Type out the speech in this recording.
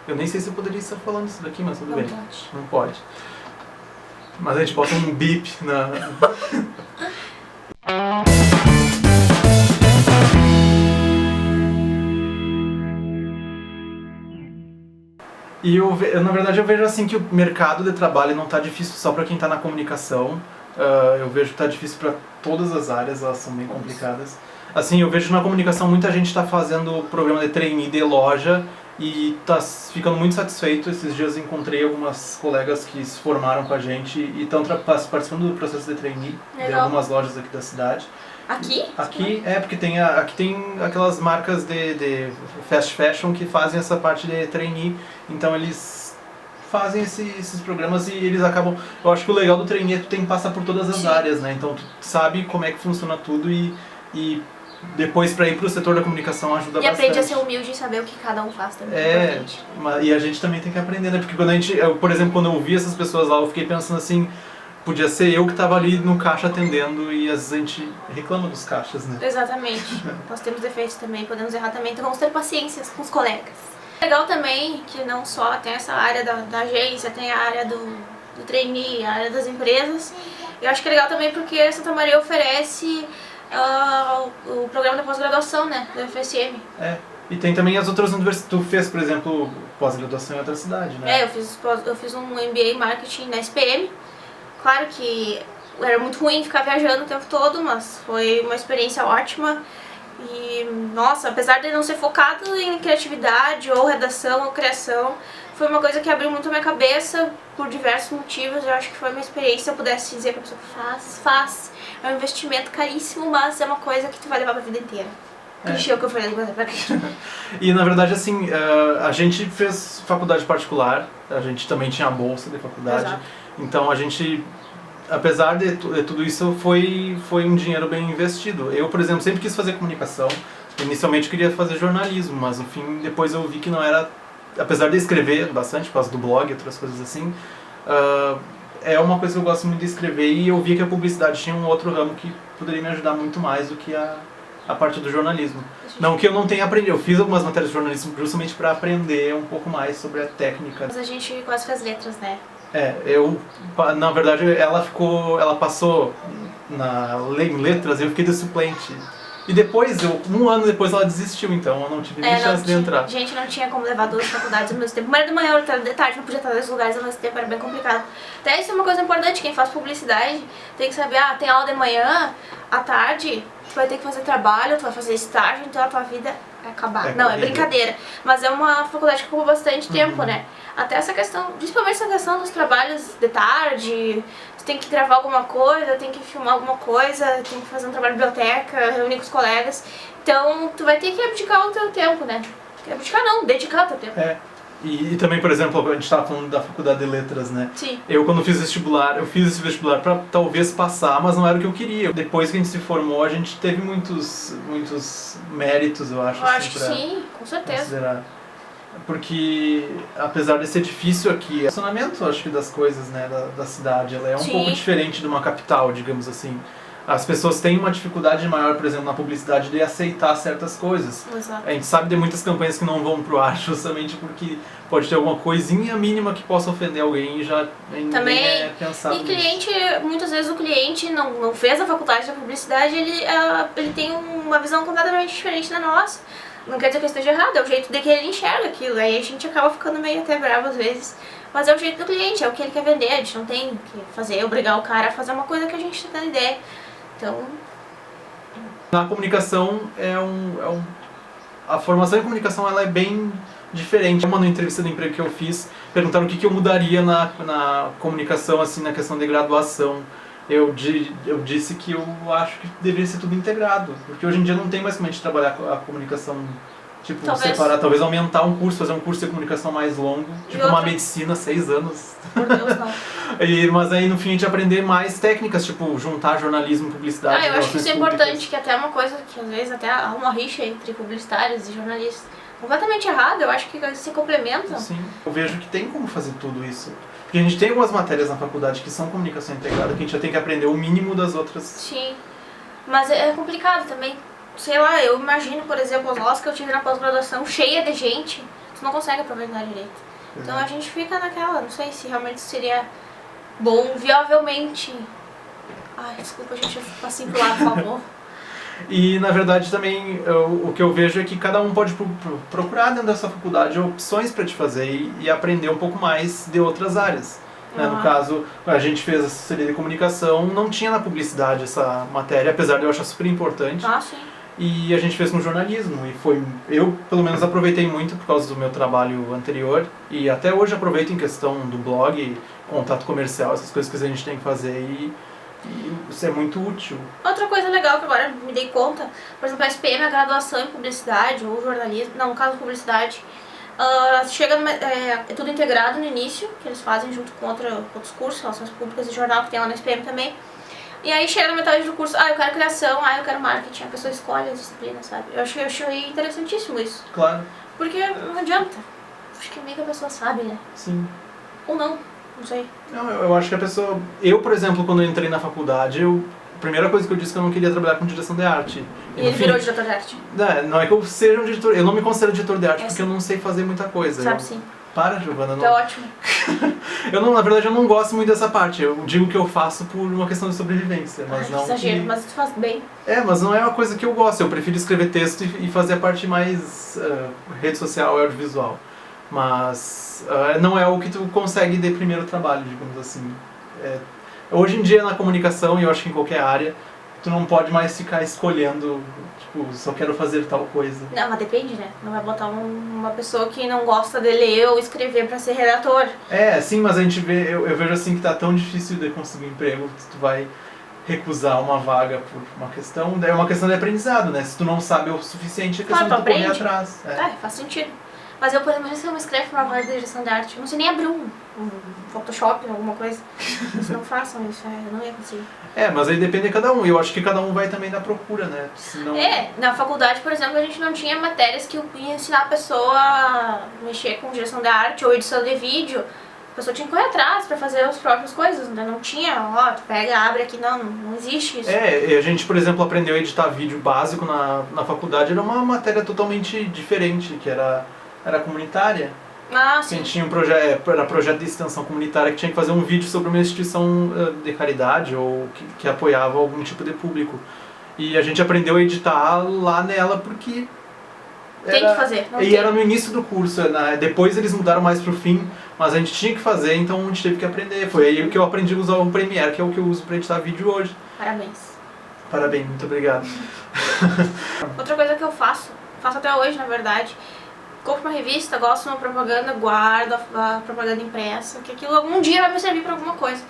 Eu nem sei se eu poderia estar falando isso daqui, mas tudo Não bem. pode. Não pode. Mas a gente bota um bip na... E na verdade eu vejo assim que o mercado de trabalho não está difícil só para quem está na comunicação. Eu vejo que está difícil para todas as áreas, elas são bem complicadas. Assim, eu vejo na comunicação muita gente está fazendo programa de trainee de loja e está ficando muito satisfeito. Esses dias encontrei algumas colegas que se formaram com a gente e estão participando do processo de trainee de algumas lojas aqui da cidade. Aqui? Aqui porque aqui tem aquelas marcas de fast fashion que fazem essa parte de trainee, então eles fazem esses programas e eles acabam... Eu acho que o legal do trainee é que tu tem que passar por todas as áreas, né? Então tu sabe como é que funciona tudo e depois para ir pro setor da comunicação ajuda bastante. E aprende a ser humilde e saber o que cada um faz também. E a gente também tem que aprender, né? Porque quando por exemplo, quando eu vi essas pessoas lá, eu fiquei pensando assim... Podia ser eu que estava ali no caixa atendendo e às vezes a gente reclama dos caixas, né? Exatamente. Nós temos defeitos também, podemos errar também, então vamos ter paciência com os colegas. Legal também que não só tem essa área da agência, tem a área do trainee, a área das empresas. Eu acho que é legal também porque Santa Maria oferece o programa de pós-graduação, né, do FSM. E tem também as outras universidades. Tu fez, por exemplo, pós-graduação em outra cidade, né? Eu fiz um MBA em Marketing na SPM. Claro que era muito ruim ficar viajando o tempo todo, mas foi uma experiência ótima. E, nossa, apesar de não ser focado em criatividade, ou redação, ou criação, foi uma coisa que abriu muito a minha cabeça por diversos motivos. Eu acho que foi uma experiência, se eu pudesse dizer pra pessoa, faz. É um investimento caríssimo, mas é uma coisa que tu vai levar pra vida inteira. Clichê o que eu falei pra gente. E na verdade, assim, a gente fez faculdade particular, a gente também tinha a bolsa de faculdade. Exato. Então a gente, apesar de tudo isso, foi um dinheiro bem investido. Eu, por exemplo, sempre quis fazer comunicação. Inicialmente eu queria fazer jornalismo, mas no fim, depois eu vi que não era... Apesar de escrever bastante, por causa do blog e outras coisas assim, é uma coisa que eu gosto muito de escrever e eu vi que a publicidade tinha um outro ramo que poderia me ajudar muito mais do que a parte do jornalismo. Não que eu não tenha aprendido, eu fiz algumas matérias de jornalismo justamente para aprender um pouco mais sobre a técnica. Mas a gente quase fez letras, né? Na verdade ela passou em letras e eu fiquei de suplente. E depois, um ano depois ela desistiu, então eu não tive nem chance de entrar. Gente, não tinha como levar duas faculdades ao mesmo tempo. Uma era de manhã, outra era de tarde, não podia estar em dois lugares ao mesmo tempo, era bem complicado. Até isso é uma coisa importante, quem faz publicidade tem que saber, tem aula de manhã, à tarde, tu vai ter que fazer trabalho, tu vai fazer estágio, então a tua vida vai acabar. Não, é brincadeira. Mas é uma faculdade que ocupa bastante tempo, né? Até essa questão, principalmente essa questão dos trabalhos de tarde, tu tem que gravar alguma coisa, tem que filmar alguma coisa, tem que fazer um trabalho de biblioteca, reunir com os colegas. Então, tu vai ter que abdicar o teu tempo, né? Abdicar não, dedicar o teu tempo. E também, por exemplo, a gente estava falando da faculdade de letras, né? Sim. Eu, quando fiz vestibular, eu fiz esse vestibular para talvez passar, mas não era o que eu queria. Depois que a gente se formou, a gente teve muitos méritos, eu acho. Eu acho que sim, com certeza. Considerar. Porque, apesar de ser difícil aqui, o funcionamento, acho que, das coisas, né, da cidade, ela é um pouco diferente de uma capital, digamos assim. As pessoas têm uma dificuldade maior, por exemplo, na publicidade de aceitar certas coisas. Exato. A gente sabe de muitas campanhas que não vão pro ar justamente porque pode ter alguma coisinha mínima que possa ofender alguém e já também é pensado. E cliente, muitas vezes o cliente não fez a faculdade da publicidade, ele tem uma visão completamente diferente da nossa. Não quer dizer que eu esteja errado, é o jeito de que ele enxerga aquilo. Aí a gente acaba ficando meio até bravo às vezes. Mas é o jeito do cliente, é o que ele quer vender. A gente não tem que obrigar o cara a fazer uma coisa que a gente tá dando ideia. Então... Na comunicação, a formação em comunicação ela é bem diferente. Uma entrevista de emprego que eu fiz, perguntaram o que eu mudaria na comunicação, assim, na questão de graduação. Eu disse que eu acho que deveria ser tudo integrado, porque hoje em dia não tem mais como a gente trabalhar a comunicação, tipo, separar, talvez aumentar um curso, fazer um curso de comunicação mais longo, tipo uma medicina, 6 anos. Por Deus, não. Mas aí no fim a gente aprender mais técnicas, tipo, juntar jornalismo e publicidade. Eu acho que isso é importante, que até é uma coisa que às vezes até há uma rixa entre publicitários e jornalistas. Completamente errado, eu acho que eles se complementam. Sim, eu vejo que tem como fazer tudo isso. Porque a gente tem algumas matérias na faculdade que são comunicação integrada, que a gente já tem que aprender o mínimo das outras. Sim, mas é complicado também. Sei lá, eu imagino, por exemplo, as aulas que eu tive na pós-graduação cheia de gente. tu não consegue aproveitar direito. Então a gente fica naquela, não sei se realmente seria bom, viavelmente. Ai, desculpa, a gente assim pro lado, por favor. E na verdade também o que eu vejo é que cada um pode procurar dentro dessa faculdade opções para te fazer e aprender um pouco mais de outras áreas. Né? No caso, a gente fez assessoria de comunicação, não tinha na publicidade essa matéria, apesar de eu achar super importante. Sim. E a gente fez com jornalismo e eu pelo menos aproveitei muito por causa do meu trabalho anterior e até hoje aproveito em questão do blog, contato comercial, essas coisas que a gente tem que fazer e isso é muito útil. Outra coisa legal que agora me dei conta, por exemplo, a SPM, a graduação em publicidade ou jornalismo, não, no caso publicidade, chega é tudo integrado no início, que eles fazem junto com outros cursos, relações públicas e jornal, que tem lá na SPM também. E aí chega na metade do curso, eu quero criação, eu quero marketing, a pessoa escolhe a disciplina, sabe? Eu achei interessantíssimo isso. Claro. Porque não adianta. Acho que meio que a pessoa sabe, né? Sim. Ou não sei. Não, eu acho que a pessoa... Eu, por exemplo, quando eu entrei na faculdade, a primeira coisa que eu disse que eu não queria trabalhar com direção de arte. E ele virou diretor de arte? Não é que eu seja um diretor... Eu não me considero diretor de arte porque eu não sei fazer muita coisa. Sabe sim. Para, Giovana. Não... É ótimo. Na verdade, eu não gosto muito dessa parte. Eu digo que eu faço por uma questão de sobrevivência, mas não exagero, mas tu faz bem. Mas não é uma coisa que eu gosto. Eu prefiro escrever texto e fazer a parte mais rede social e audiovisual. Mas não é o que tu consegue de primeiro trabalho, digamos assim. Hoje em dia, na comunicação, e eu acho que em qualquer área, tu não pode mais ficar escolhendo, tipo, só quero fazer tal coisa. Não, mas depende, né? Não vai botar uma pessoa que não gosta de ler ou escrever pra ser redator. Sim, mas a gente vê, eu vejo assim que tá tão difícil de conseguir emprego que tu vai recusar uma vaga por uma questão, é uma questão de aprendizado, né? Se tu não sabe o suficiente, é questão de tu correr atrás. Faz sentido. Mas eu, por exemplo, se eu me inscrevo pra uma vaga de direção de arte, eu não sei nem abrir um Photoshop, alguma coisa. Eles não façam isso, eu não ia conseguir. Mas aí depende de cada um, e eu acho que cada um vai também da procura, né? Senão... Na faculdade, por exemplo, a gente não tinha matérias que ia ensinar a pessoa a mexer com direção de arte ou edição de vídeo. A pessoa tinha que correr atrás pra fazer as próprias coisas, né? Não tinha, tu pega, abre aqui, não existe isso. E a gente, por exemplo, aprendeu a editar vídeo básico na faculdade, era uma matéria totalmente diferente, que era comunitária. Sim. A gente tinha era projeto de extensão comunitária que tinha que fazer um vídeo sobre uma instituição de caridade ou que apoiava algum tipo de público. E a gente aprendeu a editar lá nela porque... Tem que fazer. Era no início do curso, depois eles mudaram mais pro fim, mas a gente tinha que fazer, então a gente teve que aprender. Foi aí que eu aprendi a usar o Premiere, que é o que eu uso para editar vídeo hoje. Parabéns, muito obrigado. Outra coisa que eu faço até hoje, na verdade, compro uma revista, gosto de uma propaganda, guardo a propaganda impressa, que aquilo algum dia vai me servir para alguma coisa.